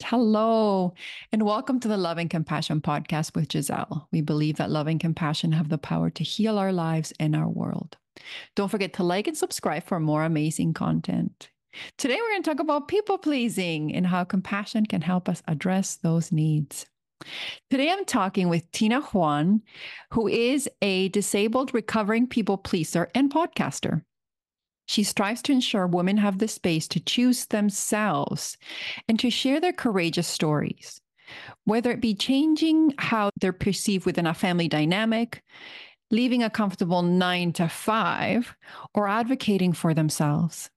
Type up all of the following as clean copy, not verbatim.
Hello, and welcome to the Love and Compassion Podcast with Gissele. We believe that love and compassion have the power to heal our lives and our world. Don't forget to like and subscribe for more amazing content. Today, we're going to talk about people pleasing and how compassion can help us address those needs. Today, I'm talking with Tina O Hoang, who is a disabled recovering people pleaser and podcaster. She strives to ensure women have the space to choose themselves and to share their courageous stories, whether it be changing how they're perceived within a family dynamic, leaving a comfortable 9 to 5, or advocating for themselves.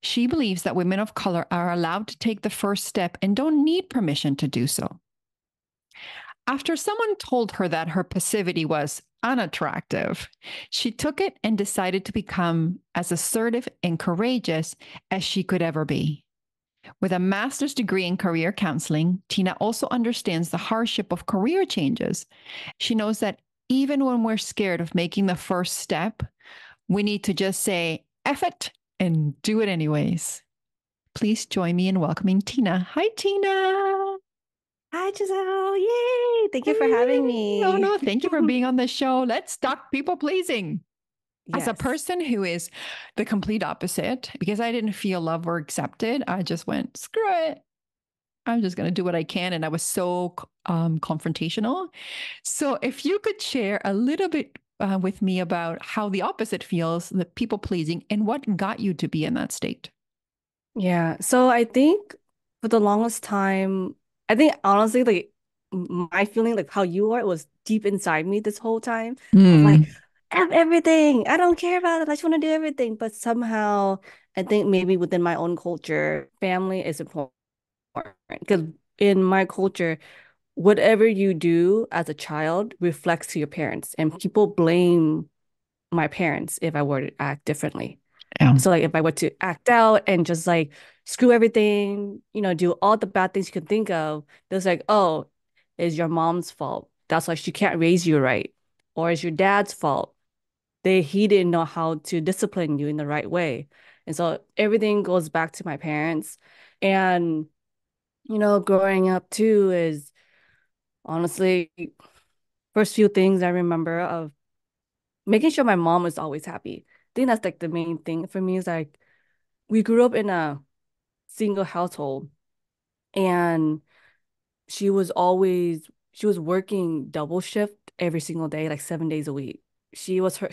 She believes that women of color are allowed to take the first step and don't need permission to do so. After someone told her that her passivity was unattractive, she took it and decided to become as assertive and courageous as she could ever be. With a master's degree in career counseling, Tina also understands the hardship of career changes. She knows that even when we're scared of making the first step, we need to just say, F it, and do it anyways. Please join me in welcoming Tina. Hi, Tina. Hi, Gissele. Yay. Thank you for having Oh, me. no, thank you for being on the show. Let's talk people pleasing. As a Yes. person who is the complete opposite, because I didn't feel loved or accepted, I just went, screw it. I'm just going to do what I can. And I was so confrontational. So if you could share a little bit with me about how the opposite feels, the people pleasing, and what got you to be in that state. Yeah. So I think for the longest time, I think honestly, like my feeling, like how you are, was deep inside me this whole time of like, Mm. F everything. I don't care about it. I just want to do everything. But somehow, I think maybe within my own culture, family is important. Because in my culture, whatever you do as a child reflects to your parents, and people blame my parents if I were to act differently. Yeah. So like if I were to act out and just like screw everything, do all the bad things you can think of, there's like, oh, it's your mom's fault. That's why she can't raise you right. Or it's your dad's fault. He didn't know how to discipline you in the right way. And so everything goes back to my parents. And, growing up too is honestly first few things I remember of making sure my mom was always happy. I think that's like the main thing for me is like we grew up in a single household, and she was working double shift every single day, like 7 days a week. She was a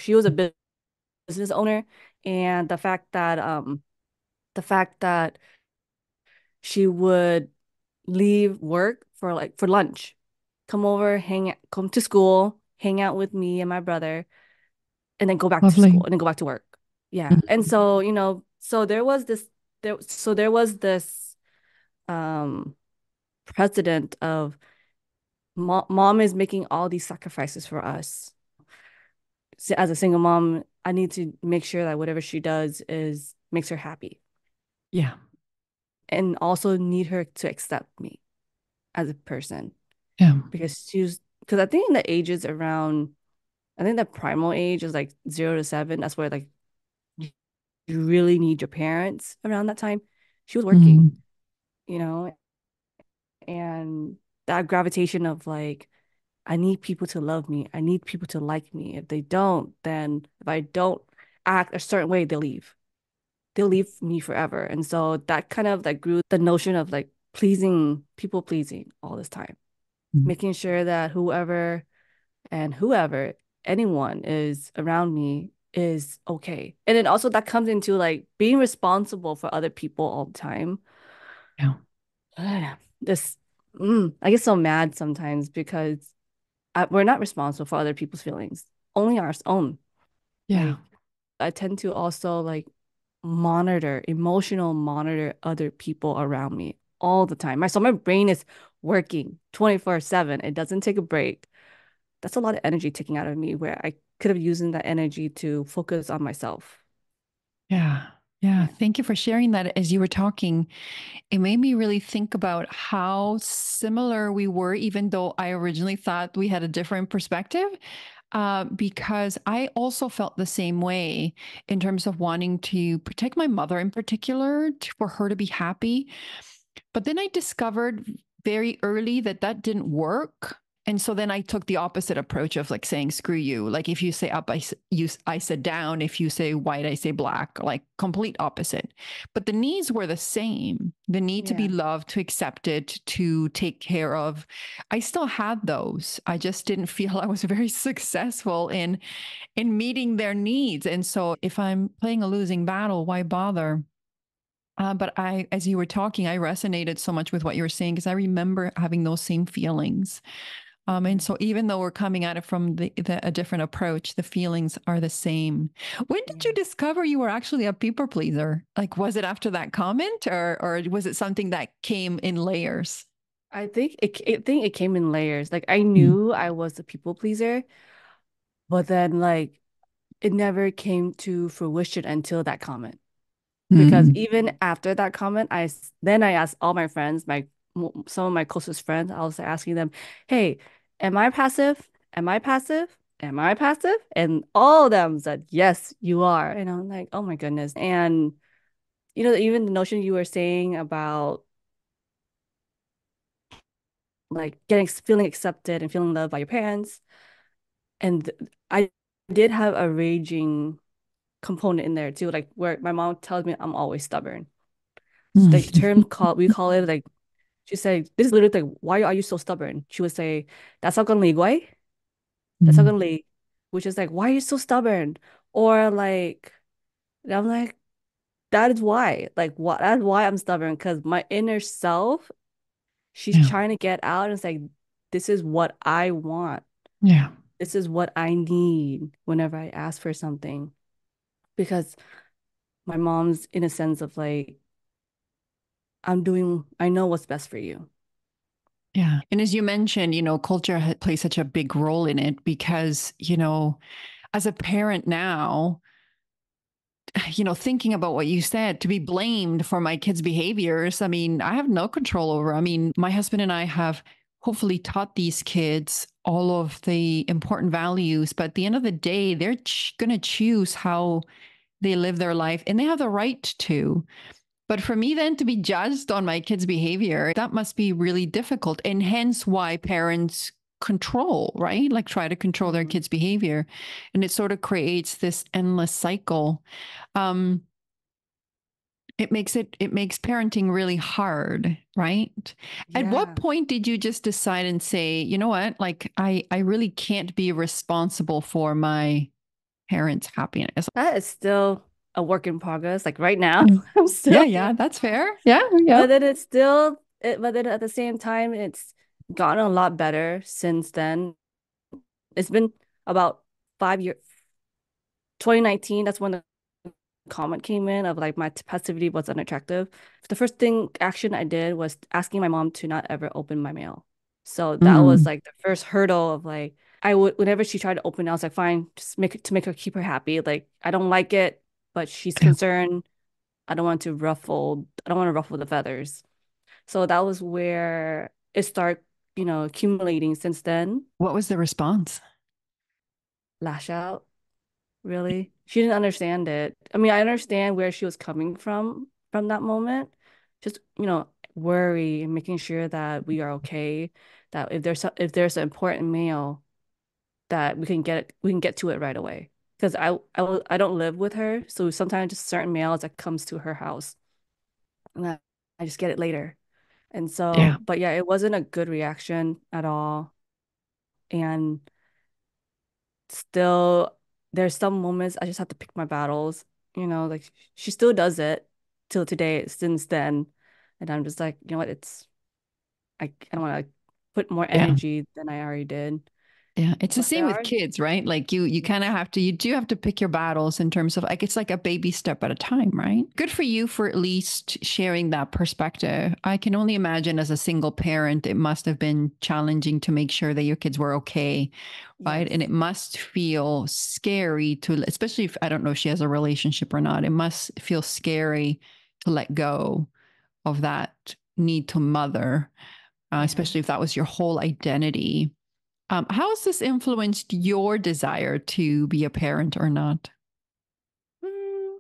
business owner, and the fact that she would leave work for lunch, come to school, hang out with me and my brother, and then go back to school Lovely. and then go back to work. Yeah. And Mhm. so, so there was this um precedent of mom is making all these sacrifices for us. So as a single mom, I need to make sure that whatever she does is makes her happy, Yeah. and also need her to accept me as a person, Yeah. because I think in the ages around, I think the primal age is like 0 to 7. That's where like you really need your parents around that time. She was working, Mm. you know, and that gravitation of like, I need people to love me. I need people to like me. If they don't, then if I don't act a certain way, they'll leave. They'll leave me forever. And so that kind of like grew the notion of like people pleasing all this time, Mm. making sure that whoever, anyone is around me is okay. And then also that comes into like being responsible for other people all the time. Yeah. This, I get so mad sometimes because we're not responsible for other people's feelings, only our own. Yeah. Like, I tend to also like emotional monitor other people around me all the time. My brain is working 24/7. It doesn't take a break. That's a lot of energy taking out of me where I could have used that energy to focus on myself. Yeah. Yeah. Yeah. Thank you for sharing that. As you were talking, it made me really think about how similar we were, even though I originally thought we had a different perspective. Because I also felt the same way in terms of wanting to protect my mother in particular, for her to be happy. But then I discovered very early that that didn't work. And so then I took the opposite approach of like saying, screw you. Like if you say up, I said down. If you say white, I say black, like complete opposite. But the needs were the same. The need to be Yeah. loved, to accepted, to take care of. I still had those. I just didn't feel I was very successful in meeting their needs. And so if I'm playing a losing battle, why bother? But as you were talking, I resonated so much with what you were saying because I remember having those same feelings. And Yeah. so even though we're coming at it from a different approach, the feelings are the same. When did you Yeah. discover you were actually a people pleaser? Like, was it after that comment, or was it something that came in layers? I think it came in layers. Like I Mm. knew I was a people pleaser, but then like it never came to fruition until that comment. Because Mm. even after that comment, then I asked all my friends, some of my closest friends, I was asking them, "Hey, am I passive? Am I passive? Am I passive?" And all of them said, "Yes, you are." And I'm like, "Oh my goodness." And even the notion you were saying about like feeling accepted and feeling loved by your parents, and I did have a raging component in there too, like where my mom tells me I'm always stubborn. The term we call it like she said, this is literally like, why are you so stubborn? She would say, that's not gonna league, that's not Mm. gonna league, which is like, why are you so stubborn? Or like, and I'm like, that is why. Like, what? That's why I'm stubborn because my inner self, she's Yeah. trying to get out and it's like, this is what I want. Yeah. This is what I need whenever I ask for something. Because my mom's in a sense of like, I know what's best for you. Yeah. And as you mentioned, culture plays such a big role in it because, as a parent now, thinking about what you said, to be blamed for my kids' behaviors, I mean, I have no control over. I mean, my husband and I have hopefully taught these kids all of the important values, but at the end of the day, they're going to choose how they live their life and they have the right to. But for me then to be judged on my kids' behavior, that must be really difficult. And hence why parents control, right? Like try to control their Mhm. kids' behavior. And it sort of creates this endless cycle. Um, it makes parenting really hard, right? At what Yeah. point did you just decide and say, you know what, like I really can't be responsible for my parents' happiness? That is still a work in progress. Like right now, Mm. I'm Yeah, still, yeah, that's fair. Yeah, yeah. but but then at the same time, it's gotten a lot better since then. It's been about 5 years, 2019. That's when the comment came in of like my passivity was unattractive. The first action I did was asking my mom to not ever open my mail. So that was Mm. like the first hurdle of like, I would, whenever she tried to open it, I was like, fine, just make her keep her happy. Like, I don't like it, but she's Yeah. concerned. I don't want to ruffle the feathers. So that was where it started, accumulating since then. What was the response? Lash out, really. She didn't understand it. I mean, I understand where she was coming from that moment. Just, worry and making sure that we are okay, that if there's an important mail, that we can get to it right away. Because I don't live with her, so sometimes just certain mails that comes to her house, and I just get it later. And Yeah. so, but yeah, it wasn't a good reaction at all. And still, there's some moments I just have to pick my battles, like she still does it till today, since then. And I'm just like, you know what, I don't want to put more Yeah. energy than I already did. Yeah. It's the But there same with are, kids, right? Like you kind of have to, you do have to pick your battles in terms of like, it's like a baby step at a time, right? Good for you for at least sharing that perspective. I can only imagine as a single parent, it must have been challenging to make sure that your kids were okay, right? And yes, it must feel scary to, especially if I don't know if she has a relationship or not, it must feel scary to let go of that need to mother, yeah. especially if that was your whole identity. How has this influenced your desire to be a parent or not? Mm.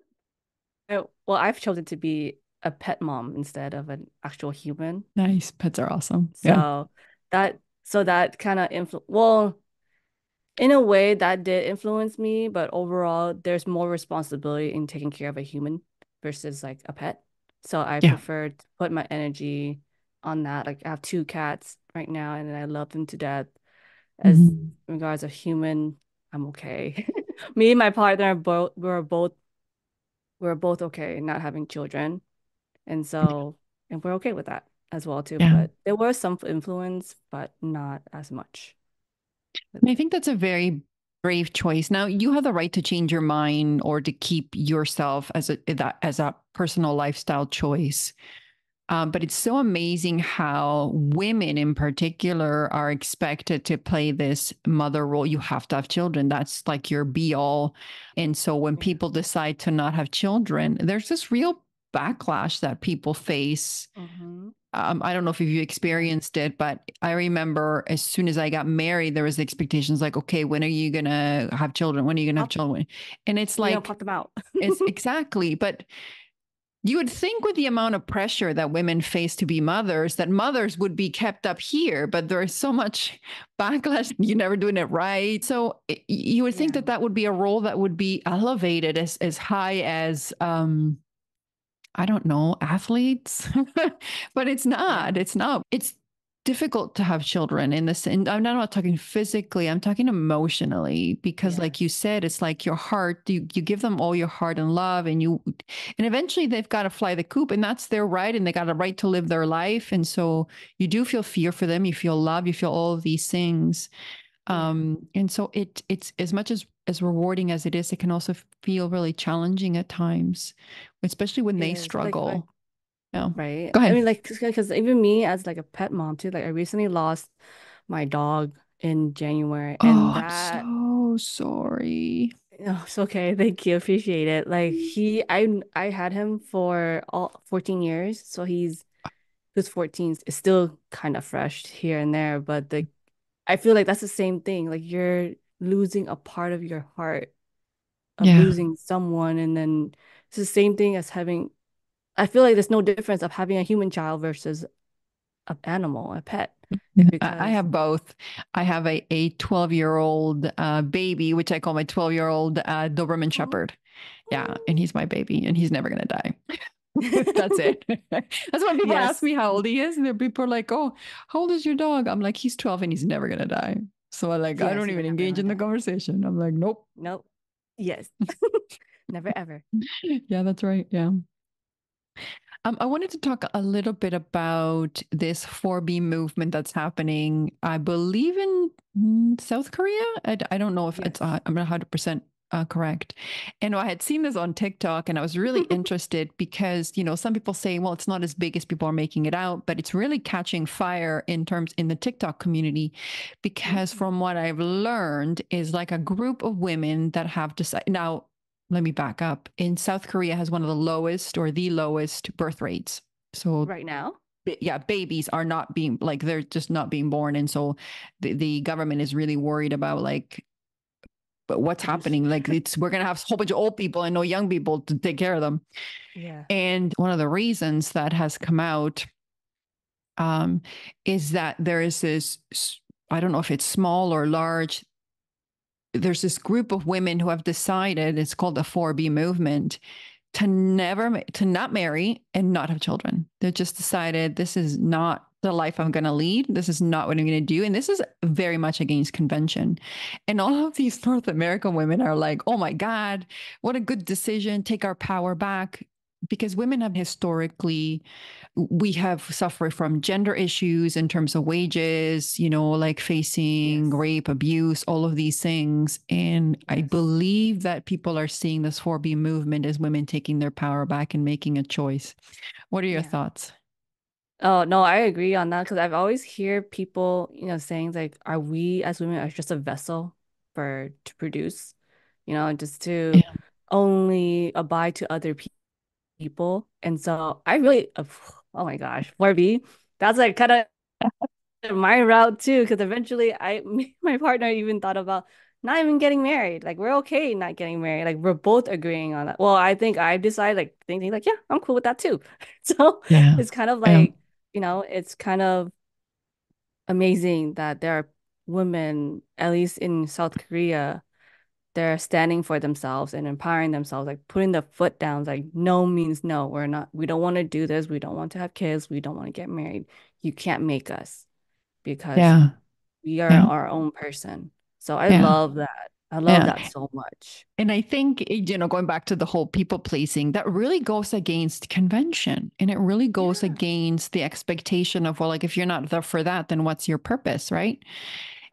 Well, I've chosen to be a pet mom instead of an actual human. Nice. Pets are awesome. Yeah. So that kind of well, in a way that did influence me, but overall there's more responsibility in taking care of a human versus like a pet. So I Yeah. prefer to put my energy on that. Like I have two cats right now and I love them to death. As Mhm. regards a human, I'm okay. Me and my partner both we're both okay not having children. And so and we're okay with that as well too. Yeah. But there was some influence, but not as much. And I think that's a very brave choice. Now, you have the right to change your mind or to keep yourself as a personal lifestyle choice. But it's so amazing how women in particular are expected to play this mother role. You have to have children. That's like your be all. And so when Yeah. people decide to not have children, there's this real backlash that people face. Mm-hmm. I don't know if you Right. experienced it, but I remember as soon as I got married, there was expectations like, okay, when are you gonna have children? When are you gonna have Up, children? And it's we're gonna like, pop them out. it's exactly, but you would think with the amount of pressure that women face to be mothers, that mothers would be kept up here, but there is so much backlash. You're never doing it right. So you would think Yeah. that that would be a role that would be elevated as high as I don't know, athletes, but it's not. Yeah. It's not. It's difficult to have children in this. And I'm not talking physically, I'm talking emotionally, because like you Yes. said, it's like your heart, you give them all your heart and love, and eventually they've got to fly the coop, and that's their right. And they got a right to live their life. And so you do feel fear for them. You feel love. You feel all of these things. Yeah. And so it's as much as rewarding as it is, it can also feel really challenging at times, especially when It they is like struggle. Yeah. right. Go I ahead. mean, like, because even me as like a pet mom too, like I recently lost my dog in January, Oh, and I'm that so sorry. oh, it's okay. Thank you. Appreciate it. Like I had him for all 14 years, so he's 14. It's still kind of fresh here and there, but I feel like that's the same thing. Like you're losing a part of your heart of Yeah. losing someone, and then it's the same thing as having. I feel like there's no difference of having a human child versus an animal, a pet, I because have both. I have a 12-year-old baby, which I call my 12-year-old Doberman oh, Shepherd. Yeah. And he's my baby, and he's never going to die. That's it. That's when people ask yes, me how old he is. And people are like, oh, how old is your dog? I'm like, he's 12 and he's never going to die. So I yes, don't you're even never engage gonna in the die. conversation. I'm like, nope. Nope. Yes, never ever. Yeah, that's right. Yeah. I wanted to talk a little bit about this 4B movement that's happening, I believe in South Korea. I don't know if it's, Yes. I'm not 100% correct. And I had seen this on TikTok and I was really interested because, some people say, well, it's not as big as people are making it out, but it's really catching fire in the TikTok community because Mm. from what I've learned is like a group of women that have decided. Now, let me back up. In South Korea has one of the lowest or the lowest birth rates. So Right now? yeah, babies are not being like they're just not being born. And so the government is really worried about like but what's Produce. happening. Like we're gonna have a whole bunch of old people and no young people to take care of them. Yeah. And one of the reasons that has come out um, is that there is this, I don't know if it's small or large, there's this group of women who have decided, it's called the 4B movement, to not marry and not have children. They just decided this is not the life I'm going to lead. This is not what I'm going to do. And this is very much against convention. And all of these North American women are like, oh my God, what a good decision. Take our power back. Because women have historically, we have suffered from gender issues in terms of wages, like facing Yes. rape, abuse, all of these things. And I Yes. believe that people are seeing this 4B movement as women taking their power back and making a choice. What are your Yeah. thoughts? Oh, no, I agree on that because I've always hear people, saying like, are we as women are just a vessel for to produce, just to Yeah. only abide to other people. And so I really, oh my gosh, 4B, that's like kind of my route too, because eventually my partner even thought about not even getting married. Like we're okay not getting married. Like we're both agreeing on that. Well, I think I've decided like thinking like, yeah, I'm cool with that too. So Yeah. it's kind of Yeah. like, it's kind of amazing that there are women, at least in South Korea, they're standing for themselves and empowering themselves, like putting the foot down, like no means no. We don't want to do this. We don't want to have kids. We don't want to get married. You can't make us because Yeah. we are Yeah. our own person. So I Yeah. love that. I love Yeah. that so much. And I think, going back to the whole people pleasing, that really goes against convention. And it really goes Yeah. against the expectation of, well, like, if you're not there for that, then what's your purpose? Right.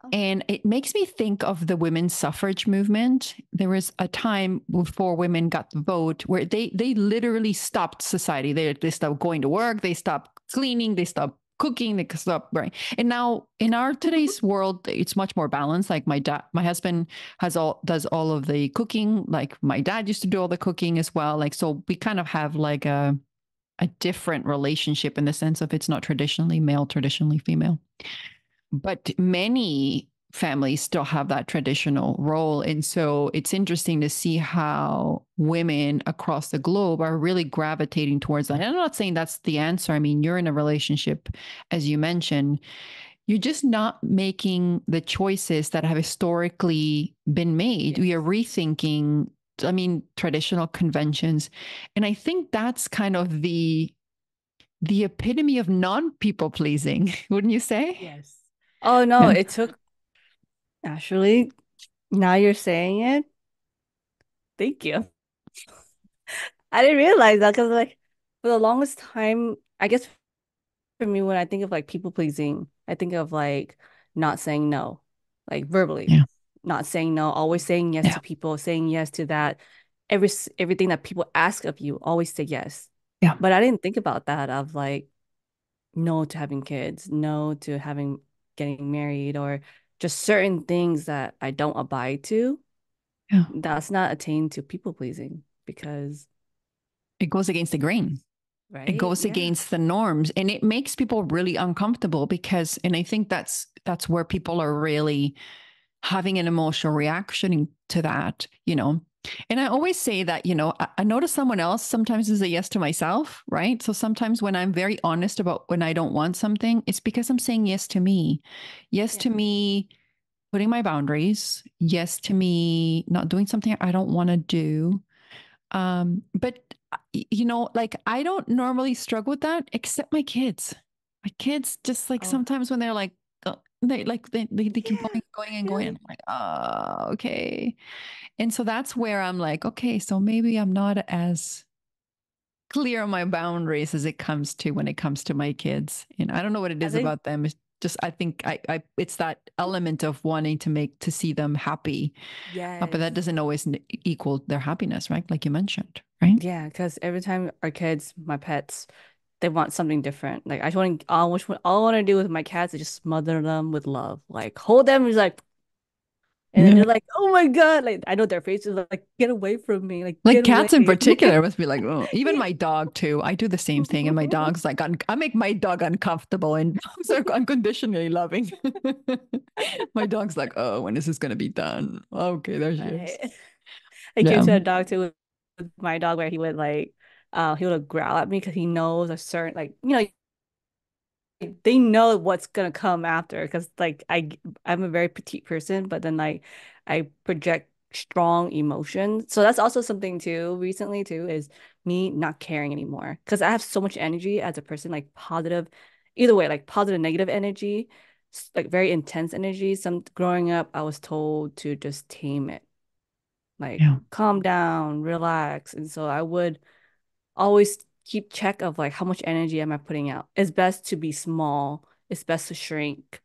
Oh, And it makes me think of the women's suffrage movement. There was a time before women got the vote where they literally stopped society. They stopped going to work, they stopped cleaning, they stopped cooking, they stopped right. And now in our today's world, it's much more balanced. Like my husband does all of the cooking. Like my dad used to do all the cooking as well. Like so we kind of have like a different relationship in the sense of it's not traditionally male, traditionally female. But many families still have that traditional role. And so it's interesting to see how women across the globe are really gravitating towards that. And I'm not saying that's the answer. I mean, you're in a relationship, as you mentioned, you're just not making the choices that have historically been made. We yes. are rethinking, I mean, traditional conventions. And I think that's kind of the epitome of non-people pleasing, wouldn't you say? Yes. Oh no, Yeah. it took actually, now you're saying it. Thank you. I didn't realize that because like for the longest time, I guess for me, when I think of like people pleasing, I think of like not saying no, like verbally, Yeah. not saying no, always saying yes Yeah. to people, saying yes to that. Everything that people ask of you, always say yes. Yeah. But I didn't think about that of like no to having kids, no to having getting married, or just certain things that I don't abide to. Yeah. That's not attained to people pleasing because, It goes against the grain. It right? goes Yeah. against the norms and it makes people really uncomfortable because and I think that's where people are really having an emotional reaction to that. And I always say that, I notice someone else sometimes is a yes to myself, right? So sometimes when I'm very honest about when I don't want something, it's because I'm saying yes to me. Yes Yeah. to me putting my boundaries. Yes to me not doing something I don't want to do. But like I don't normally struggle with that except my kids. My kids just like Oh, sometimes when they're like they keep yeah. going and going. Yeah. And I'm like, oh, okay. And so that's where I'm like, okay, so maybe I'm not as clear on my boundaries as it comes to when it comes to my kids. And I don't know what it I is think about them. It's just I think I it's that element of wanting to see them happy, but yes. that doesn't always equal their happiness, right? Like you mentioned, right? Yeah, because every time our kids, my pets, they want something different. Like I just want, all I want to do with my cats is just smother them with love, like hold them, just like, and then Yeah. they're like, oh my God, like I know their faces are like, get away from me, like Like get cats in away. particular must be like, oh, even my dog too. I do the same thing. And my dog's like, I make my dog uncomfortable and dogs are unconditionally loving. My dog's like, oh, when is this going to be done? Okay, there she is. Right. I came Yeah. to a dog too with my dog where he would like, he would growl at me because he knows a certain like, they know what's gonna come after because like I'm a very petite person, but then like I project strong emotions. So that's also something too recently too is me not caring anymore because I have so much energy as a person, like positive, either way, like positive, negative energy, like very intense energy. Some growing up, I was told to just tame it, like Yeah. calm down, relax, and so I would always keep check of like how much energy am I putting out. It's best to be small. It's best to shrink.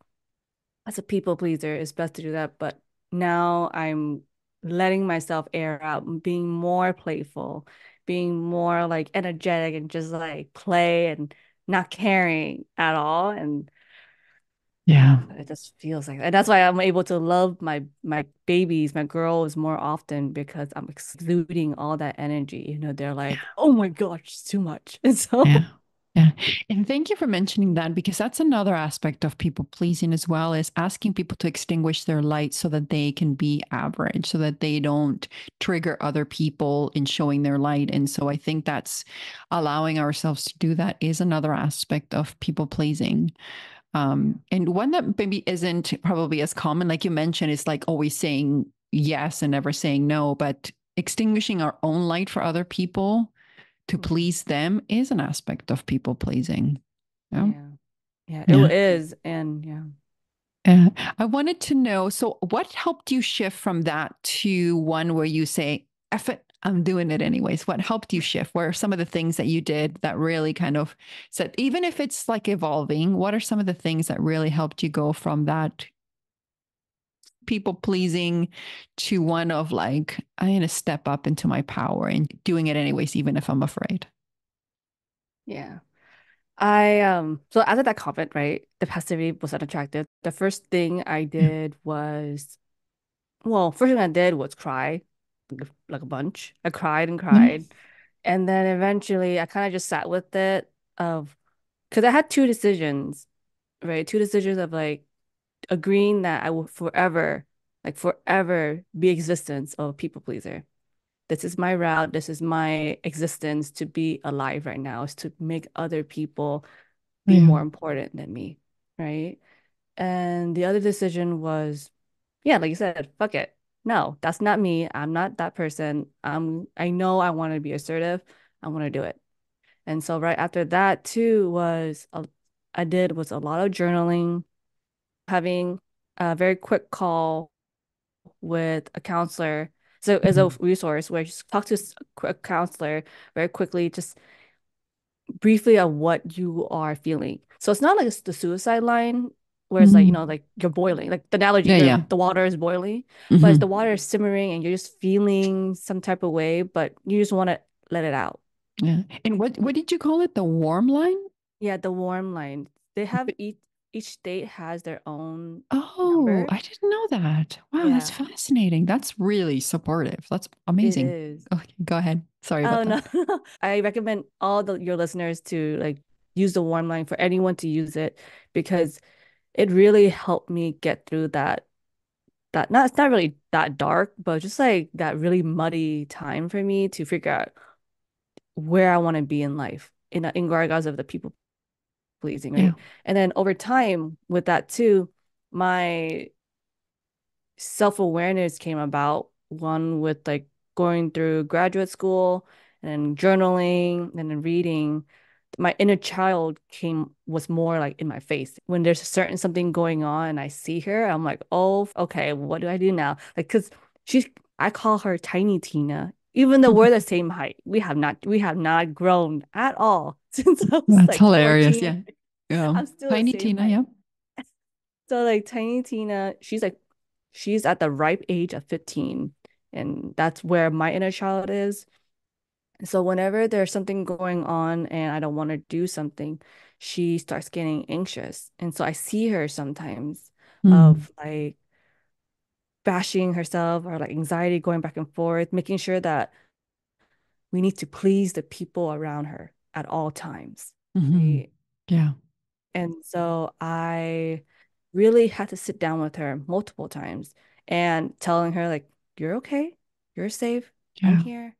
As a people pleaser, it's best to do that. But now I'm letting myself air out, being more playful, being more like energetic and just like play and not caring at all. And Yeah. it just feels like, and that's why I'm able to love my babies, my girls more often because I'm exuding all that energy. They're like, Yeah. oh my gosh, it's too much. And Yeah. so Yeah. And thank you for mentioning that because that's another aspect of people pleasing as well is asking people to extinguish their light so that they can be average, so that they don't trigger other people in showing their light. And so I think that's allowing ourselves to do that is another aspect of people pleasing. Yeah. And one that maybe isn't probably as common, like you mentioned, is like always saying yes and never saying no, but extinguishing our own light for other people to Mhm. please them is an aspect of people pleasing. Yeah. Yeah. Yeah, it Yeah. is. And yeah. I wanted to know, so what helped you shift from that to one where you say, F it, I'm doing it anyways? What helped you shift? What are some of the things that you did that really kind of said, even if it's like evolving, what are some of the things that really helped you go from that people pleasing to one of like, I'm going to step up into my power and doing it anyways, even if I'm afraid? Yeah. So after that comment, right, the passivity was unattractive. The first thing I Yeah. did was, well, first thing I did was cry like a bunch. I cried and Mhm. cried. And then eventually I kind of just sat with it of because I had two decisions, right? Two decisions of like agreeing that I will forever, like forever be existence of a people pleaser. This is my route. This is my existence to be alive right now, is to make other people be Yeah. more important than me, right? And the other decision was, yeah, like you said, fuck it. No, that's not me. I'm not that person. I know I want to be assertive. I want to do it. And so right after that too I did was a lot of journaling, having a very quick call with a counselor. So as a Mhm. resource where you just talk to a counselor very quickly, just briefly of what you are feeling. So it's not like it's the suicide line where it's like, Mhm. like you're boiling, like the analogy, Yeah. Yeah. the water is boiling, but it's the Hmm. water is simmering and you're just feeling some type of way, but you just want to let it out. Yeah. And what did you call it? The warm line? Yeah, the warm line. They have each state has their own Oh, number. I didn't know that. Wow, that's Yeah, fascinating. That's really supportive. That's it amazing. is. Okay, go ahead. Sorry about Oh that. no. I recommend all your listeners to like use the warm line for anyone to use it because it really helped me get through that not it's not really that dark, but just like that really muddy time for me to figure out where I want to be in life in regards of the people pleasing, Yeah. right? And then over time with that too, my self-awareness came about, one with like going through graduate school and journaling and then reading. My inner child was more like in my face. When there's a certain something going on and I see her, I'm like, oh, okay, what do I do now? Like, because she's I call her tiny Tina, even though we're the Mhm. same height. We have not grown at all since I was That's like hilarious. 14. Yeah. Yeah. I'm still the Tiny same Tina. height. Yeah. So like tiny Tina, she's at the ripe age of 15. And that's where my inner child is. So whenever there's something going on and I don't want to do something, she starts getting anxious. And so I see her sometimes Mm. of like bashing herself or like anxiety going back and forth, making sure that we need to please the people around her at all times. Hmm. Right. Yeah. And so I really had to sit down with her multiple times and telling her, like, you're okay, you're safe, I'm Yeah. here.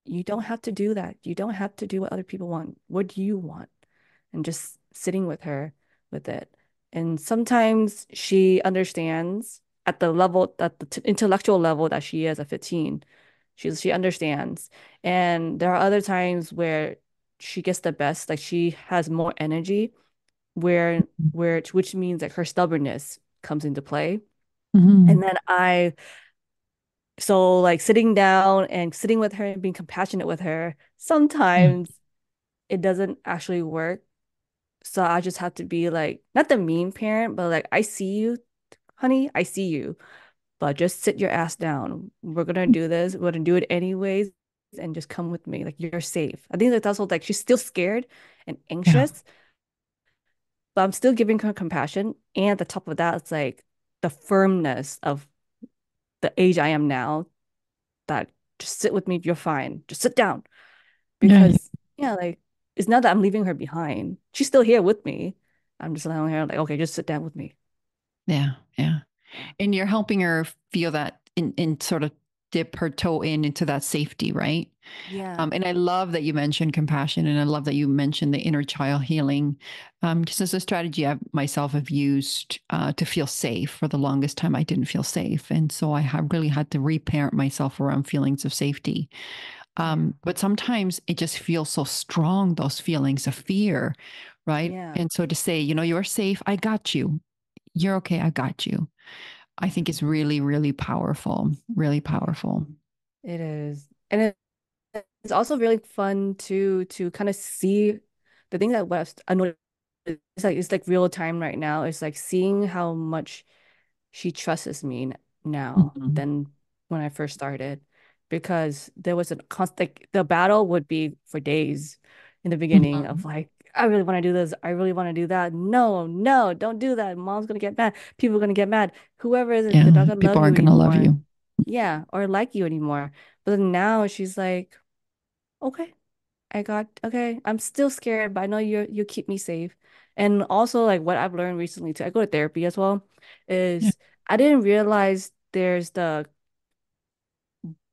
You don't have to do that. You don't have to do what other people want. What do you want? And just sitting with her with it. And sometimes she understands at the level, at the intellectual level that she is at 15. She understands. And there are other times where she gets the best, like she has more energy which means like her stubbornness comes into play. And Hmm. then so like sitting down and sitting with her and being compassionate with her, Yeah. sometimes it doesn't actually work. So I just have to be like, not the mean parent, but like, I see you, honey, I see you, but just sit your ass down. We're gonna do this. We're gonna do it anyways, and just come with me. Like you're safe. I think that's also like she's still scared and Yeah. anxious, but I'm still giving her compassion. And at the top of that, it's like the firmness of the age I am now that just sit with me, you're fine. Just sit down. Yeah. Because, yeah, like it's not that I'm leaving her behind. She's still here with me. I'm just telling her like, okay, just sit down with me. Yeah. Yeah. Yeah. And you're helping her feel that in sort of dip her toe into that safety, right? Yeah. And I love that you mentioned compassion, and I love that you mentioned the inner child healing, because it's a strategy I myself have used to feel safe. For the longest time, I didn't feel safe, and so I have really had to reparent myself around feelings of safety. Yeah. But sometimes it just feels so strong, those feelings of fear, right? Yeah. And so to say, you're safe, I got you. You're okay, I got you. I Yeah. think it's really, really powerful, really powerful. It is. And it's also really fun to kind of see the thing that West I know it's like real time right now. It's like seeing how much she trusts me now Mhm. than when I first started. Because there was a constant like, the battle would be for days in the beginning of Mhm. like, I really want to do this. I really want to do that. No, no, don't do that. Mom's gonna get mad. People are gonna get mad. Whoever is it, they're not Yeah, gonna love people you aren't going to love anymore. you. Yeah, or like you anymore. But then now she's like, okay, okay. I'm still scared, but I know you keep me safe. And also like what I've learned recently too, I go to therapy as well, Yeah. is I didn't realize there's the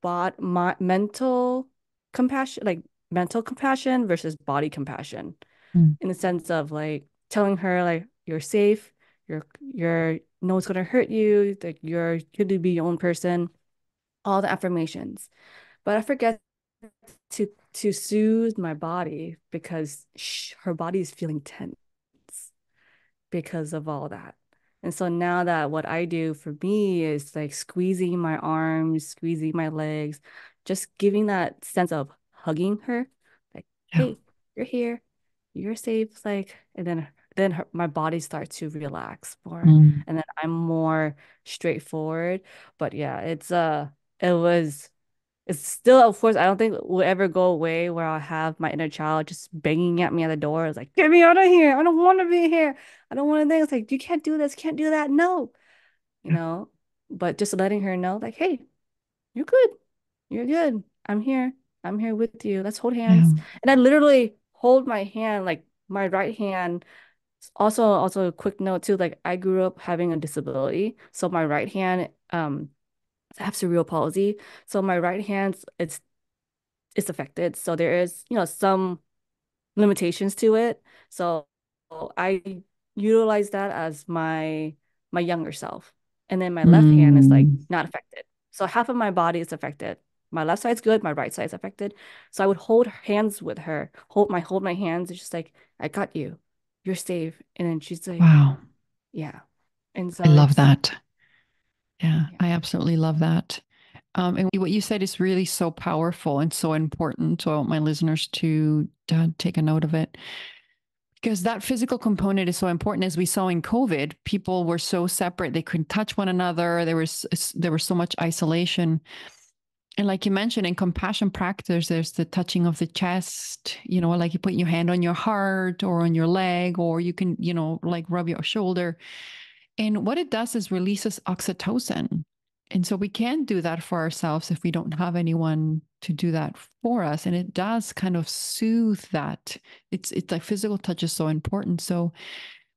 mental compassion, like mental compassion versus body compassion, Mm. in the sense of like telling her like you're safe, you're no one's gonna hurt you, like you're good to be your own person, all the affirmations. But I forget to soothe my body because her body is feeling tense because of all that. And so now that what I do for me is like squeezing my arms, squeezing my legs, just giving that sense of hugging her, like, Yeah. hey, you're here, you're safe, like, and then my body starts to relax more, Mm. and then I'm more straightforward. But yeah, it was it's still, of course, I don't think it will ever go away where I'll have my inner child just banging at me at the door. It's like, get me out of here. I don't want to be here. I don't want to think. It's like, you can't do this, can't do that. No, you Yeah. know, but just letting her know, like, hey, you're good. You're good. I'm here. I'm here with you. Let's hold Yeah. hands. And I literally hold my hand, like my right hand. Also a quick note too, like I grew up having a disability. So my right hand, I have cerebral palsy. So my right hand, it's affected. So there is, some limitations to it. So I utilize that as my younger self. And then my left hand is like Mm. not affected. So half of my body is affected. My left side's good, my right side's affected. So I would hold hands with her, hold my hands. It's just like, I got you. You're safe. And then she's like, Wow. yeah. And I so love it's that. Yeah, yeah. I absolutely love that. And what you said is really so powerful and so important. So I want my listeners to take a note of it, because that physical component is so important. As we saw in COVID, people were so separate; they couldn't touch one another. There was so much isolation. And like you mentioned, in compassion practice, there's the touching of the chest, like you put your hand on your heart or on your leg, or you can, like rub your shoulder. And what it does is releases oxytocin. And so we can't do that for ourselves if we don't have anyone to do that for us. And it does kind of soothe that. It's like physical touch is so important. So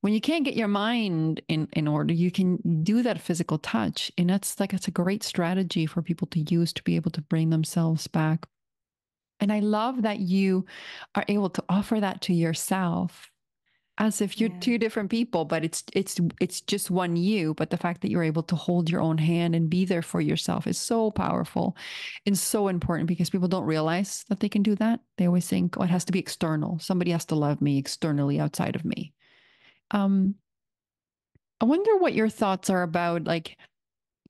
when you can't get your mind in order, you can do that physical touch. And it's a great strategy for people to use to be able to bring themselves back. And I love that you are able to offer that to yourself as if you're Yeah. two different people, but it's just one you. But the fact that you're able to hold your own hand and be there for yourself is so powerful and so important, because people don't realize that they can do that. They always think, oh, it Yeah. has to be external. Somebody has to love me externally outside of me. um I wonder what your thoughts are about, like,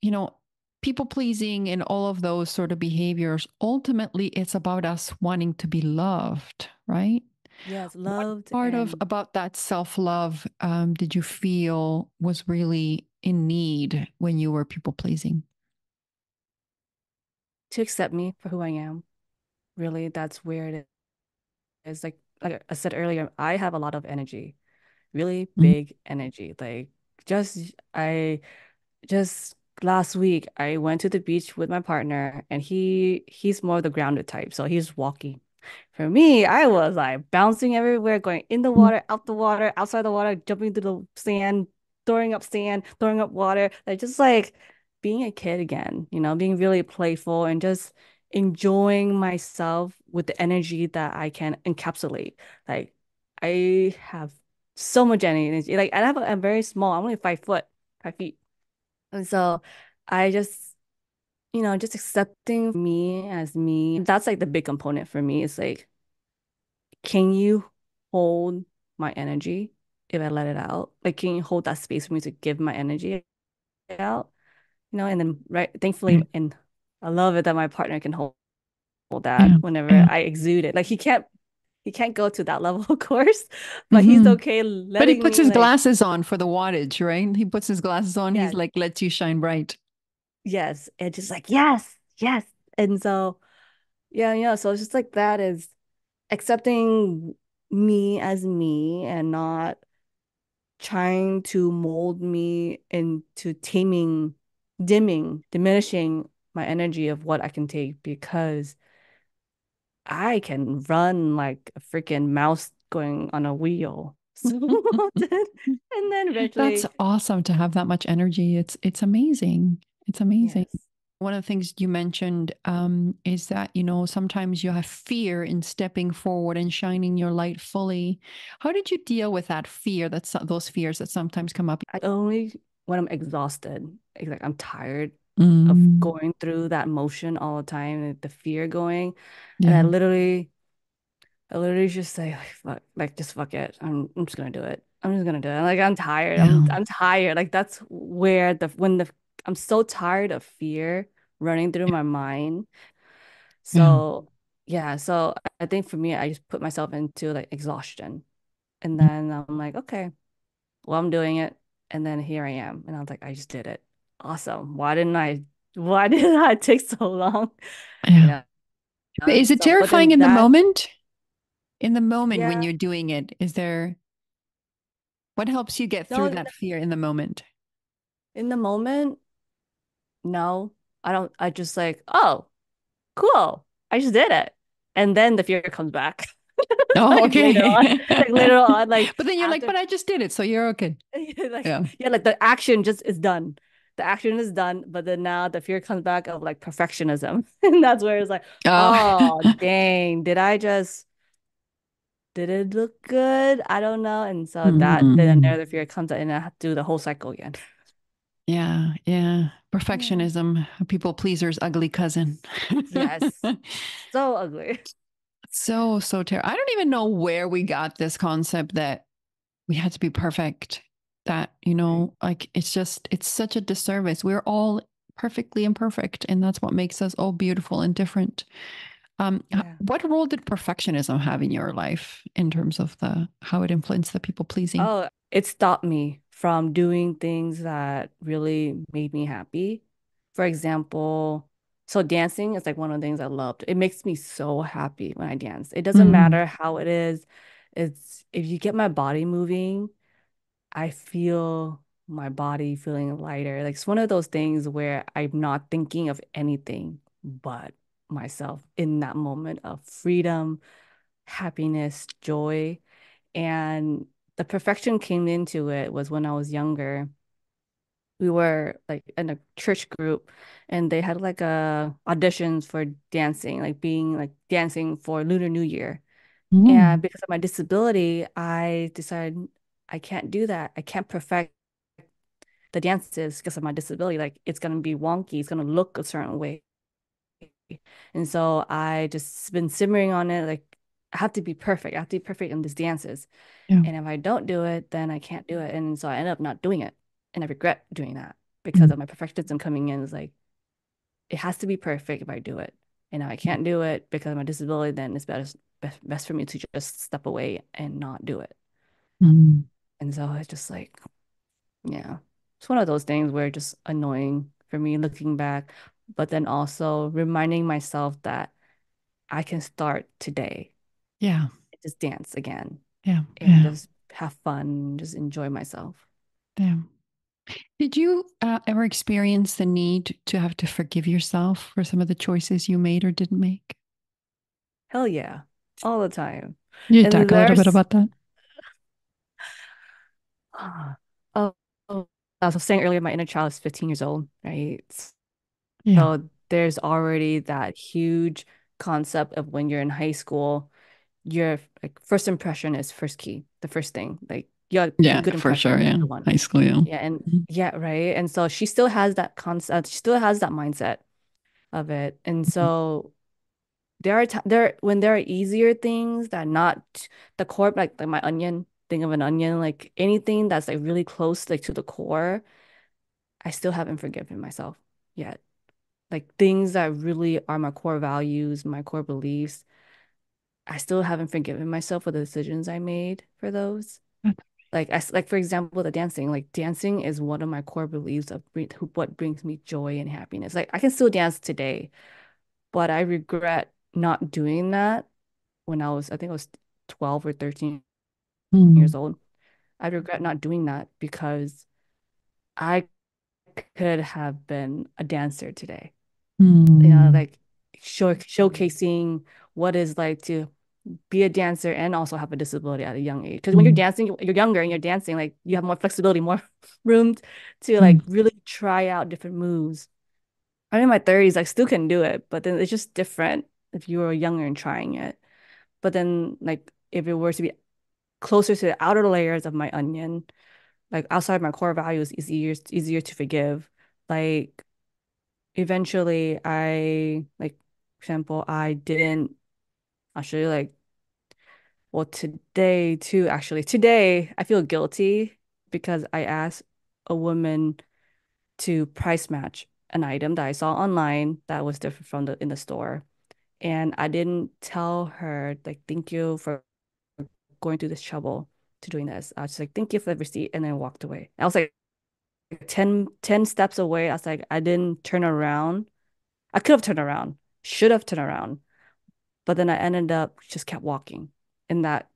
you know, people pleasing and all of those sort of behaviors. Ultimately, it's about us wanting to be loved, right? Yes, What loved part of and about that self love did you feel was really in need when you were people pleasing? to accept me for who I am. Really, that's where it is. Like I said earlier, I have a lot of energy, really Mhm. big energy. Like just I just last week I went to the beach with my partner and he's more the grounded type. So he's walking. For me, I was like bouncing everywhere, going in the water, out the water, outside the water, jumping into the sand, throwing up water, like just like being a kid again, being really playful and just enjoying myself with the energy that I can encapsulate. Like I have so much energy. Like I'm very small. I'm only 5 foot, 5 feet. And so I just accepting me as me. That's like the big component for me. It's like, can you hold my energy if I let it out? Like, can you hold that space for me to give my energy out? And then right, thankfully, Right. and I love it that my partner can hold that Yeah. whenever Yeah. I exude it. Like he can't go to that level, of course, but he's Hmm. okay But he letting puts me his like, glasses on for the wattage, right? He puts his glasses on. He's yes, like, lets you shine bright. yes, and just like, yes, yes. And so, yeah, so it's just like that is accepting me as me and not trying to mold me into diminishing my energy of what I can take because I can run like a freaking mouse going on a wheel. So and then That's eventually, awesome to have that much energy. It's amazing. It's amazing. yes. One of the things you mentioned is that, sometimes you have fear in stepping forward and shining your light fully. How did you deal with that fear, those fears that sometimes come up? I only when I'm exhausted, like I'm tired of Mm, going through that motion all the time, the fear going. And yeah. I literally just say like fuck, like just fuck it. I'm just gonna do it. I'm just gonna do it. Like I'm tired. I'm Yeah. I'm tired. Like that's where the I'm so tired of fear running through my mind. Yeah. So yeah, so I think for me, I just put myself into like exhaustion. And then I'm like, okay, well, I'm doing it. And then here I am. And I was like, I just did it. Awesome. Why didn't I take so long? You Yeah. know? But is it So, but terrifying then in the that, moment? In the moment when yeah, you're doing it, what helps you get through no, that fear in the moment? in the moment, no, I don't. I just like, oh, cool. I just did it. And then the fear comes back. Oh, Like okay. later on, like But then you're like, after, but I just did it, so you're okay. like, Yeah. yeah, like the action just is done. The action is done, but then now the fear comes back of like perfectionism. And that's where it's like, Oh. oh, dang, did it look good? I don't know. And so then Mm. another fear comes out and I have to do the whole cycle again. Yeah, yeah. Yeah. Perfectionism, a people pleaser's ugly cousin. Yes. So ugly. So terrible. I don't even know where we got this concept that we had to be perfect. That, Right. like it's such a disservice. We're all perfectly imperfect, and that's what makes us all beautiful and different. Yeah. What role did perfectionism have in your life in terms of the how it influenced the people pleasing? Oh, it stopped me from doing things that really made me happy. For example, so dancing is like one of the things I loved. It makes me so happy when I dance. It doesn't Mm, matter how it is. It's if you get my body moving, I feel my body feeling lighter. Like it's one of those things where I'm not thinking of anything but myself in that moment of freedom, happiness, joy. And the perfection came into it was when I was younger. We were like in a church group and they had like a auditions for dancing, like being like dancing for Lunar New Year. And mm, because of my disability, I decided I can't do that. I can't perfect the dances because of my disability. Like it's gonna be wonky, it's gonna look a certain way. And so I just been simmering on it, like I have to be perfect. I have to be perfect in these dances. yeah. And if I don't do it, then I can't do it. And so I end up not doing it. And I regret doing that because Mm, of my perfectionism coming in. Is like, it has to be perfect if I do it. And if I can't do it because of my disability, then it's best for me to just step away and not do it. mm. And so it's just like, yeah, it's one of those things where it's just annoying for me looking back, but then also reminding myself that I can start today, Yeah, just dance again yeah, and yeah, just have fun, just enjoy myself. yeah. Did you ever experience the need to have to forgive yourself for some of the choices you made or didn't make? Hell yeah. all the time. You talk And a little bit there's about that. oh, oh, as I was saying earlier, my inner child is 15 years old, right? Yeah. So there's already that huge concept of when you're in high school, your like first impression is first key, the first thing. Like you got a Yeah, good for impression sure. of Yeah. the one. High school. Yeah. Yeah, and Mhm. yeah, right. And so she still has that concept, she still has that mindset of it. And so there when there are easier things that not the core, like my onion, think of an onion, like anything that's like really close like to the core, I still haven't forgiven myself yet. Like things that really are my core values, my core beliefs, I still haven't forgiven myself for the decisions I made for those. Like for example, the dancing. Like dancing is one of my core beliefs of what brings me joy and happiness. Like I can still dance today, but I regret not doing that when I think I was 12 or 13 years Mm, old. I regret not doing that because I could have been a dancer today. mm, Like showcasing what it's like to be a dancer and also have a disability at a young age. Because when you're mm, dancing, you're younger and you're dancing, like you have more flexibility, more room to like mm, really try out different moves. I'm in my 30s, I still can do it, but then it's just different if you were younger and trying it. But then like if it were to be closer to the outer layers of my onion, like outside my core values, is easier to forgive. Like eventually like for example, I didn't actually like well, today too, actually. Today, I feel guilty because I asked a woman to price match an item that I saw online that was different from the in the store. And I didn't tell her, like, thank you for going through this trouble to doing this. I was just like, thank you for the receipt, and then walked away. I was like 10 steps away. I was like, I didn't turn around. I could have turned around, should have turned around, but then I ended up just kept walking. And that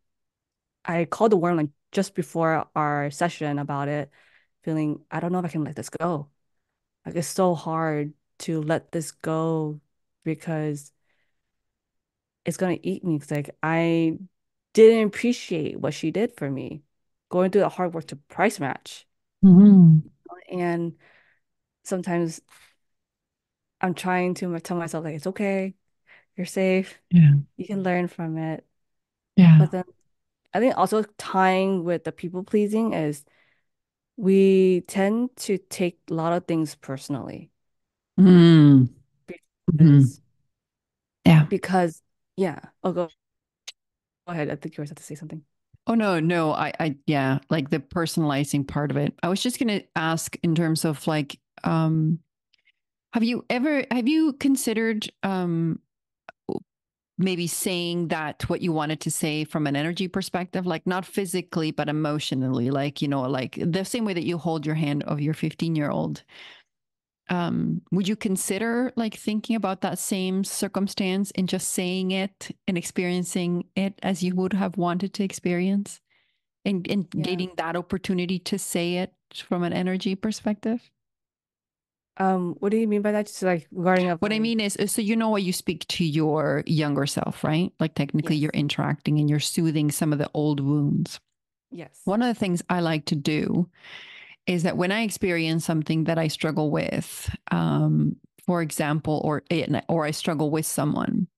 I called the worm like just before our session about it, feeling I don't know if I can let this go. Like it's so hard to let this go because it's gonna eat me. It's like I didn't appreciate what she did for me, going through the hard work to price match. mm. And sometimes I'm trying to tell myself like it's okay, you're safe, Yeah. you can learn from it. Yeah. But then I think also tying with the people pleasing is we tend to take a lot of things personally Mm, mhm. because Yeah. because yeah. Oh, go ahead. I think you were about to say something. Oh no, no. Yeah, like the personalizing part of it. I was just gonna ask in terms of like, have you considered maybe saying that what you wanted to say from an energy perspective, like not physically but emotionally, like like the same way that you hold your hand of your 15-year-old. Would you consider like thinking about that same circumstance and just saying it and experiencing it as you would have wanted to experience and Yeah. getting that opportunity to say it from an energy perspective? What do you mean by that? Just like regarding of What I like mean is, so you know what you speak to your younger self, right? Like technically yes. you're interacting and you're soothing some of the old wounds. Yes. One of the things I like to do is that when I experience something that I struggle with, for example, or I struggle with someone,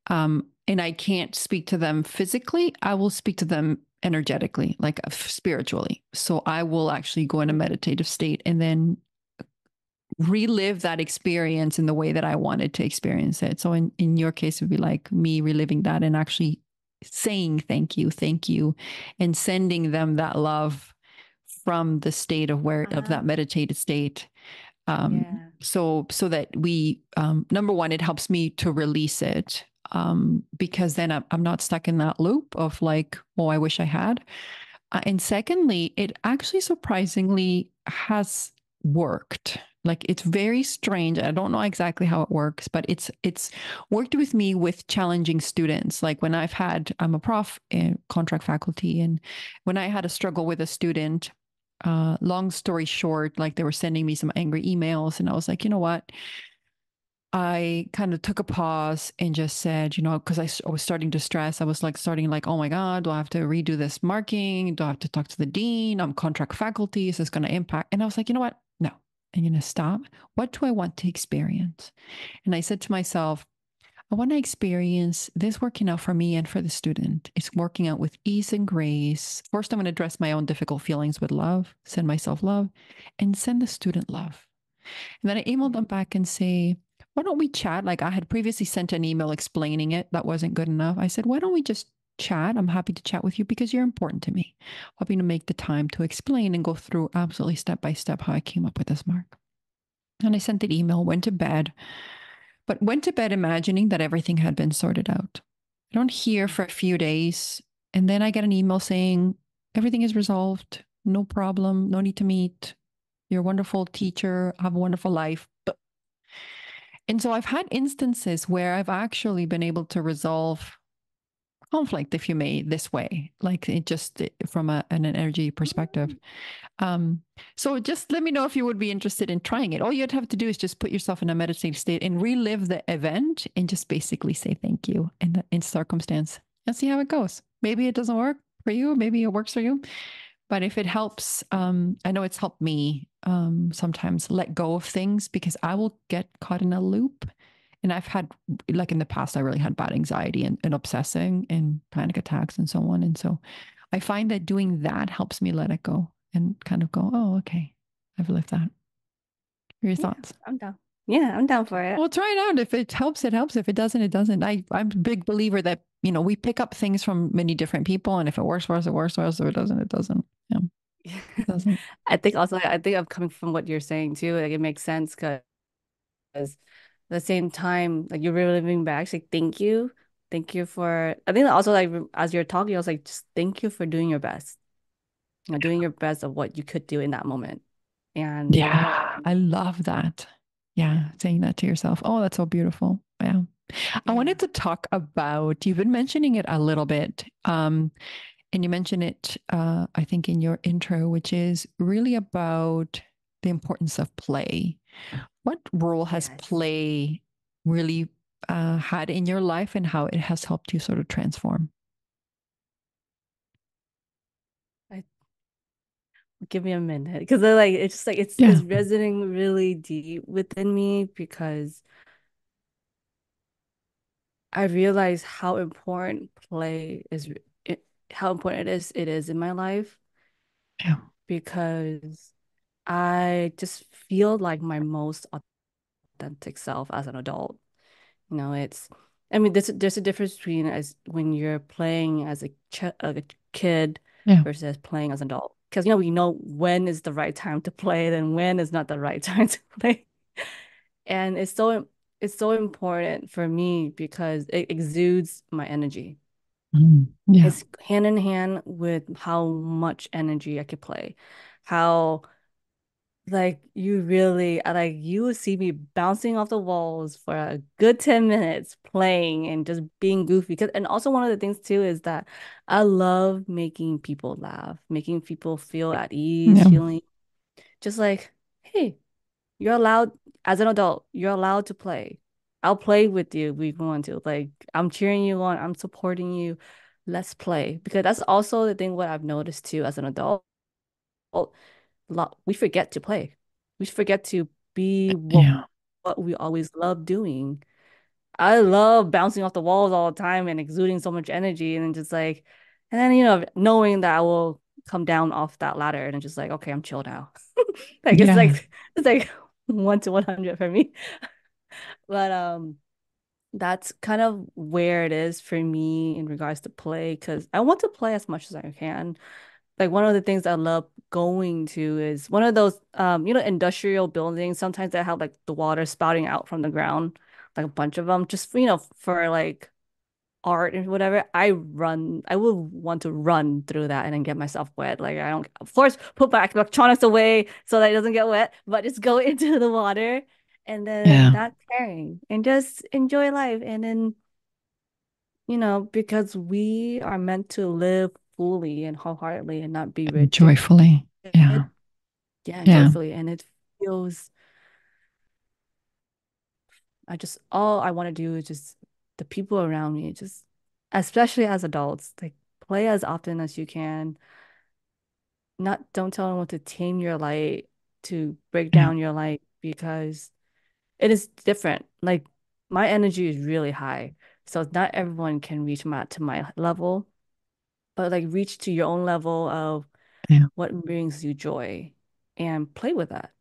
and I can't speak to them physically, I will speak to them energetically, like spiritually. So I will actually go in a meditative state and then relive that experience in the way that I wanted to experience it. So in your case, it would be like me reliving that and actually saying thank you, and sending them that love from the state of that Ah, meditated state. yeah. So that we number one, it helps me to release it, because then I'm not stuck in that loop of like, oh, I wish I had. And secondly, it actually surprisingly has worked. Like it's very strange. I don't know exactly how it works, but it's worked with me with challenging students. Like when I'm a prof in contract faculty, and when I had a struggle with a student, long story short, like they were sending me some angry emails, and I was like, you know what? I kind of took a pause and just said, you know, because I was starting to stress. I was like starting like, oh my God, do I have to redo this marking? Do I have to talk to the dean? I'm contract faculty. Is this going to impact? And I was like, you know what? No, I'm going to stop. What do I want to experience? And I said to myself, I want to experience this working out for me and for the student. It's working out with ease and grace. First, I'm going to address my own difficult feelings with love, send myself love, and send the student love. And then I emailed them back and say, why don't we chat? Like I had previously sent an email explaining it. That wasn't good enough. I said, why don't we just chat? I'm happy to chat with you because you're important to me. Hoping to make the time to explain and go through absolutely step by step how I came up with this mark. And I sent an email, went to bed, but went to bed imagining that everything had been sorted out. I don't hear for a few days. And then I get an email saying, everything is resolved. No problem. No need to meet. You're a wonderful teacher. Have a wonderful life. And so I've had instances where I've actually been able to resolve conflict, if you may, this way, like it just from an energy perspective. Um, so just let me know if you would be interested in trying it. All you'd have to do is just put yourself in a meditative state and relive the event and just basically say thank you in circumstance and see how it goes. Maybe it doesn't work for you. Maybe it works for you. But if it helps, I know it's helped me sometimes let go of things because I will get caught in a loop. And I've had, like in the past, I really had bad anxiety and obsessing and panic attacks and so on. And so I find that doing that helps me let it go and kind of go, oh, okay, I've lived that. Your Yeah, thoughts? I'm down. Yeah, I'm down for it. Well, try it out. If it helps, it helps. If it doesn't, it doesn't. I'm a big believer that, you know, we pick up things from many different people. And if it works for us, it works for us. If it doesn't, it doesn't. Yeah, it doesn't. I think also, I think I'm coming from what you're saying too. Like it makes sense because at the same time, like you're reliving back, like thank you. Thank you for, I think also like as you're talking, I was like, just thank you for doing your best, you know, doing your best of what you could do in that moment. And Yeah, I love that. Yeah, saying that to yourself. Oh, that's so beautiful. Yeah. I yeah, wanted to talk about, you've been mentioning it a little bit. And you mentioned it, I think, in your intro, which is really about the importance of play. What role has yes. play really had in your life and how it has helped you sort of transform? I give me a minute because I like it's just like it's Yeah. resonating really deep within me because I realize how important play is, how important it is in my life Yeah. because I just feel like my most authentic self as an adult. You know, it's I mean there's a difference between as when you're playing as a kid Yeah. versus playing as an adult. Because you know we know when is the right time to play and when is not the right time to play. And it's so important for me because it exudes my energy. Yeah. It's hand in hand with how much energy I could play. How like you really like you will see me bouncing off the walls for a good 10 minutes playing and just being goofy. Because and also one of the things too is that I love making people laugh, making people feel at ease, Yeah. feeling just like, hey, you're allowed as an adult, you're allowed to play. I'll play with you if we want to. Like I'm cheering you on, I'm supporting you. Let's play. Because that's also the thing what I've noticed too as an adult. We forget to play. We forget to be Yeah. what we always love doing. I love bouncing off the walls all the time and exuding so much energy and just like and then knowing that I will come down off that ladder and just like okay, I'm chill now. Like Yeah. it's like 1 to 100 for me. But that's kind of where it is for me in regards to play because I want to play as much as I can. Like one of the things I love going to is one of those industrial buildings. Sometimes they have like the water spouting out from the ground, like a bunch of them, just for like art and whatever. I would want to run through that and then get myself wet. Like I don't, of course, put my electronics away so that it doesn't get wet, but just go into the water and then Yeah. not caring and just enjoy life. And then, because we are meant to live fully and wholeheartedly and not be And rigid. joyfully. Yeah. Yeah, and Yeah. joyfully. And it feels all I want to do is just the people around me, just especially as adults, like play as often as you can. Not Don't tell anyone to tame your light, to break Yeah. down your light because it is different. Like my energy is really high. So not everyone can reach my to my level, but like reach to your own level of Yeah. what brings you joy and play with that.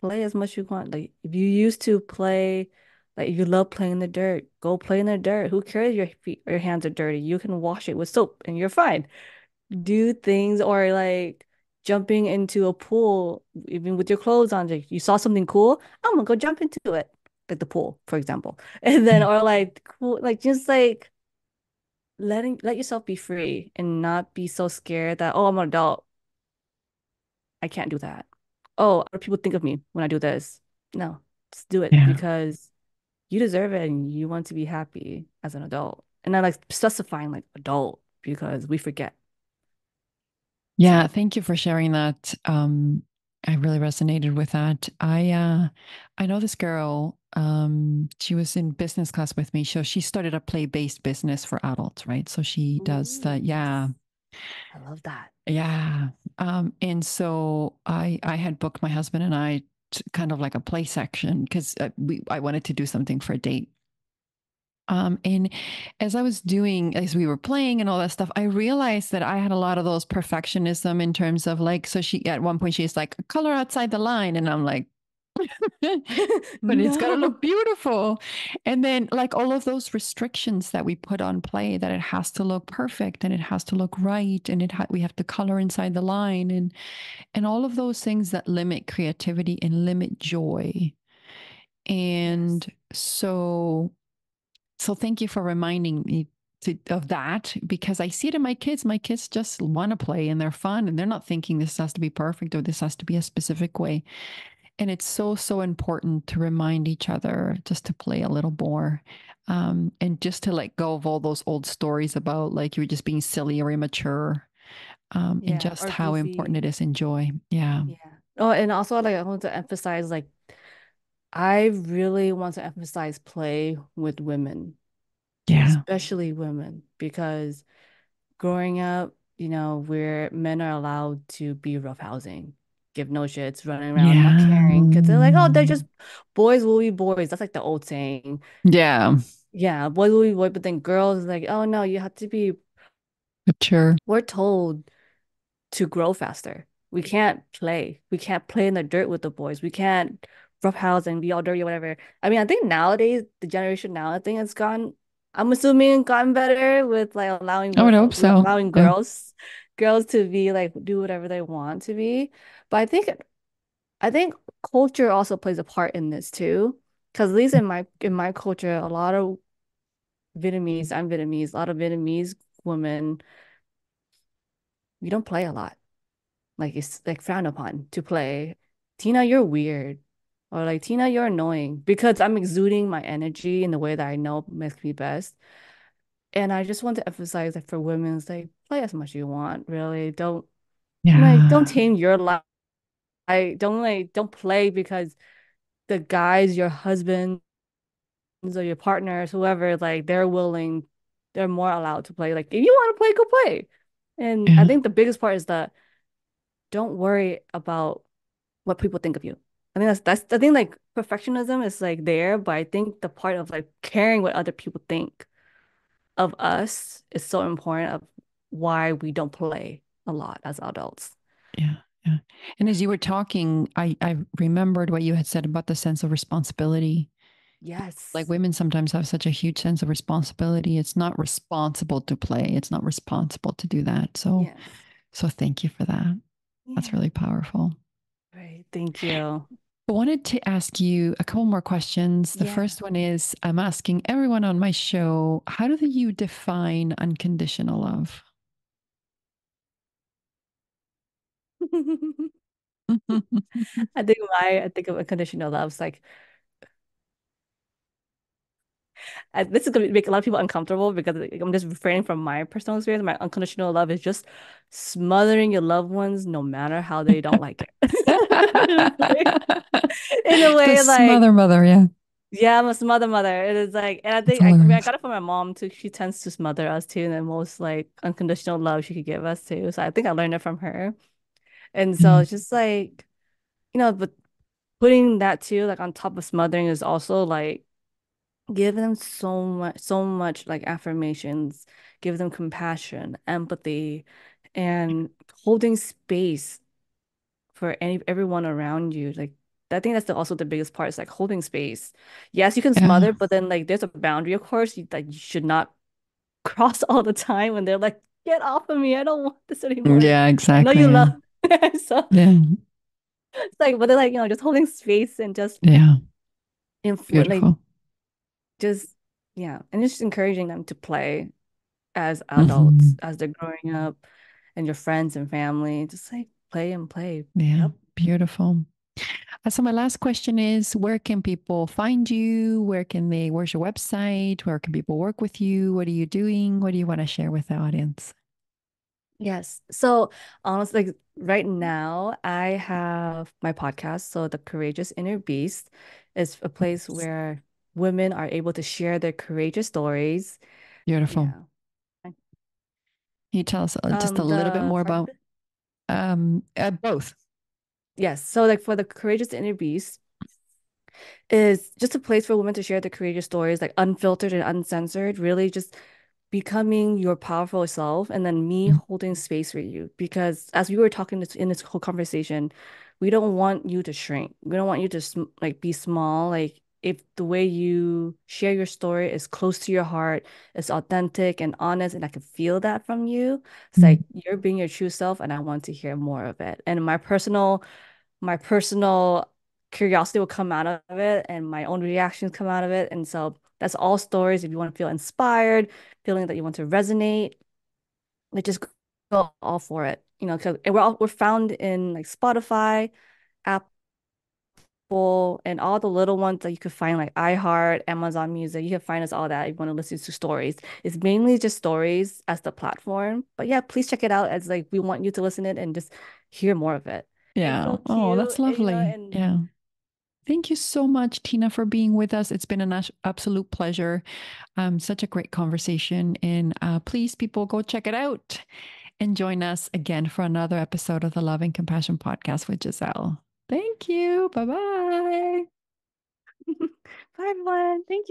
Play as much as you want. Like if you used to play, like if you love playing in the dirt, go play in the dirt. Who cares your feet or your hands are dirty? You can wash it with soap and you're fine. Do things or like jumping into a pool, even with your clothes on. Like you saw something cool, I'm gonna go jump into it. Like the pool, for example. And then Yeah. or like cool, like just like let yourself be free and not be so scared that, oh, I'm an adult. I can't do that. Oh, other people think of me when I do this. No, just do it Yeah. because you deserve it and you want to be happy as an adult. And I like specifying like adult because we forget. Yeah, So, thank you for sharing that. I really resonated with that. I know this girl, she was in business class with me. So she started a play-based business for adults, right? So she does ooh, that. Yeah. I love that. Yeah. And so I had booked my husband and I kind of like a play section because I wanted to do something for a date. And as we were playing and all that stuff, I realized that I had a lot of those perfectionism in terms of like, so at one point she's like, color outside the line. And I'm like, but it's got to No. look beautiful. And then like all of those restrictions that we put on play, that it has to look perfect and it has to look right. And we have to color inside the line and all of those things that limit creativity and limit joy. Yes. And so thank you for reminding me of that because I see it in my kids. My kids just want to play and they're fun and they're not thinking this has to be perfect or this has to be a specific way. And it's so, so important to remind each other just to play a little more and just to let go of all those old stories about like you're just being silly or immature and Yeah. just Or how important goofy. it is in joy. Yeah. Yeah. Oh, and also like I want to emphasize like I really want to emphasize play with women, Yeah. especially women, because growing up, where men are allowed to be roughhousing, give no shits, running around, not Yeah. caring, because they're like, oh, they're just boys will be boys. That's like the old saying. Yeah. Yeah, boys will be boys, but then girls is like, oh no, you have to be. Mature. We're told to grow faster. We can't play. We can't play in the dirt with the boys. We can't roughhouse and be all dirty or whatever. I mean, I think nowadays the generation now, I think it's gone. I'm assuming gotten better with like I would hope so. allowing Yeah. girls to be like do whatever they want to be. But I think culture also plays a part in this too. Because at least in my culture, a lot of I'm Vietnamese, a lot of Vietnamese women, we don't play a lot. Like it's like frowned upon to play. Tina, you're weird. Or like Tina, you're annoying because I'm exuding my energy in the way that I know makes me best. And I just want to emphasize that for women, it's like play as much as you want, really. Don't Yeah. tame your life. Don't play because the guys, your husbands or your partners, whoever, like they're more allowed to play. Like if you want to play, go play. And I Yeah. think the biggest part is that don't worry about what people think of you. I think that's I think like perfectionism is like there, but I think the part of like caring what other people think of us is so important of why we don't play a lot as adults. Yeah. Yeah. And as you were talking, I remembered what you had said about the sense of responsibility. Like Yes. women sometimes have such a huge sense of responsibility. It's not responsible to play. It's not responsible to do that. Yes. So thank you for that. That's Yeah. really powerful. Right. Thank you. I wanted to ask you a couple more questions. The Yeah. first one is I'm asking everyone on my show, how do you define unconditional love? I think of unconditional love is like this is gonna make a lot of people uncomfortable because like, I'm just refraining from my personal experience. My unconditional love is just smothering your loved ones no matter how they don't like it. Like, in a The way, like smother mother, yeah. Yeah, I'm a smother mother. It is like, and I It's think I mean I hilarious. got it from my mom too. She tends to smother us too, and the most like unconditional love she could give us too. So I think I learned it from her. And so Mm. it's just like, but putting that too, like on top of smothering is also like give them so much like affirmations, give them compassion, empathy, and holding space for everyone around you. Like I think that's also the biggest part is like holding space. Yes, you can Yeah. smother, but then like there's a boundary, of course, that you should not cross all the time when they're like, get off of me. I don't want this anymore. Yeah, I know exactly. you Yeah. love. So Yeah. it's like, but they're like, just holding space and just Yeah. like Beautiful. just yeah, and just encouraging them to play as adults, Hmm. as they're growing up, and your friends and family, just like play and play. Yeah. Yep. Beautiful. So my last question is, where can people find you? Where's your website? Where can people work with you? What are you doing? What do you want to share with the audience? Yes. So honestly, like right now, I have my podcast. So the Courageous Inner Beast is a place where women are able to share their courageous stories. Beautiful. Yeah. Can you tell us just a little bit The more front of about it? both? Yes. So like for the Courageous Inner Beast, is just a place for women to share their courageous stories, like unfiltered and uncensored, really just becoming your powerful self, and then me Mm, holding space for you. Because as we were talking in this whole conversation, we don't want you to shrink. We don't want you to like be small. Like if the way you share your story is close to your heart, it's authentic and honest, and I can feel that from you, it's mm, like you're being your true self, and I want to hear more of it. And my personal curiosity will come out of it and my own reactions come out of it. And so that's all stories. If you want to feel inspired, feeling that you want to resonate, like just go all for it. Because we're found in like Spotify, Apple, and all the little ones that you could find like iHeart, Amazon Music. You can find us all that if you want to listen to stories. It's mainly just stories as the platform. But yeah, please check it out as like we want you to listen it and just hear more of it. It's yeah. so Oh, cute, that's and lovely. and Yeah. Thank you so much, Tina, for being with us. It's been an absolute pleasure. Such a great conversation. And please, people, go check it out and join us again for another episode of the Love and Compassion Podcast with Gissele. Thank you. Bye bye. bye everyone. Thank you.